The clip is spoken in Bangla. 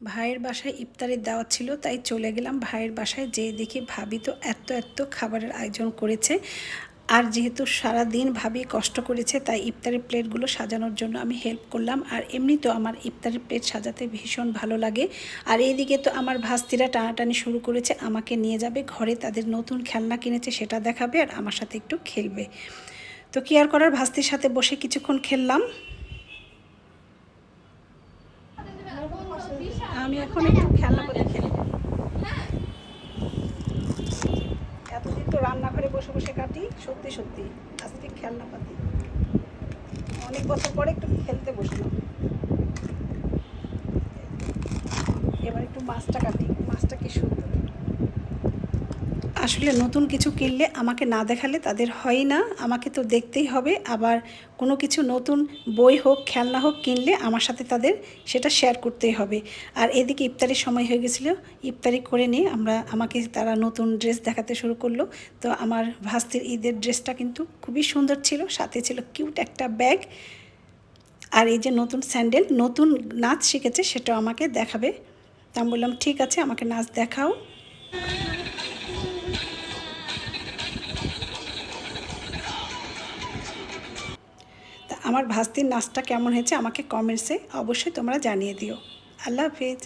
ভাইয়ের বাসায় ইফতারের দাওয়াত ছিল, তাই চলে গেলাম ভাইয়ের বাসায়। যেয়ে দেখি ভাবি তো এত খাবারের আয়োজন করেছে। আর যেহেতু সারা দিন ভাবি কষ্ট করেছে, তাই ইফতারের প্লেটগুলো সাজানোর জন্য আমি হেল্প করলাম। আর এমনি তো আমার ইফতারের প্লেট সাজাতে ভীষণ ভালো লাগে। আর এইদিকে তো আমার ভাস্তিরা টানাটানি শুরু করেছে, আমাকে নিয়ে যাবে ঘরে, তাদের নতুন খেলনা কিনেছে সেটা দেখাবে আর আমার সাথে একটু খেলবে। তো কি আর করার, ভাস্তির সাথে বসে কিছুক্ষণ খেললাম। আমি এখন একটু খেলনাপাতি খেলবো। এতদিন তো রান্নাঘরে বসে বসে কাটি, সত্যি আজকে খেলনাপাতি অনেক বছর পরে একটু খেলতে বসলাম। এবার একটু মাছটা কাটি, মাছটা কি সুন্দর। আসলে নতুন কিছু কিনলে আমাকে না দেখালে তাদের হয় না, আমাকে তো দেখতেই হবে। আবার কোনো কিছু নতুন বই হোক খেলনা হোক কিনলে আমার সাথে তাদের সেটা শেয়ার করতেই হবে। আর এদিকে ইফতারির সময় হয়ে গেছিলো, ইফতারি করে নিয়ে আমাকে তারা নতুন ড্রেস দেখাতে শুরু করলো। তো আমার ভাস্তির ঈদের ড্রেসটা কিন্তু খুবই সুন্দর ছিল, সাথে ছিল কিউট একটা ব্যাগ। আর এই যে নতুন স্যান্ডেল, নতুন নাচ শিখেছে সেটাও আমাকে দেখাবে। তা আমি বললাম ঠিক আছে, আমাকে নাচ দেখাও। তা আমার ভাস্তির নাচটা কেমন হয়েছে আমাকে কমেন্টসে অবশ্যই তোমরা জানিয়ে দিও। আল্লাহ হাফিজ।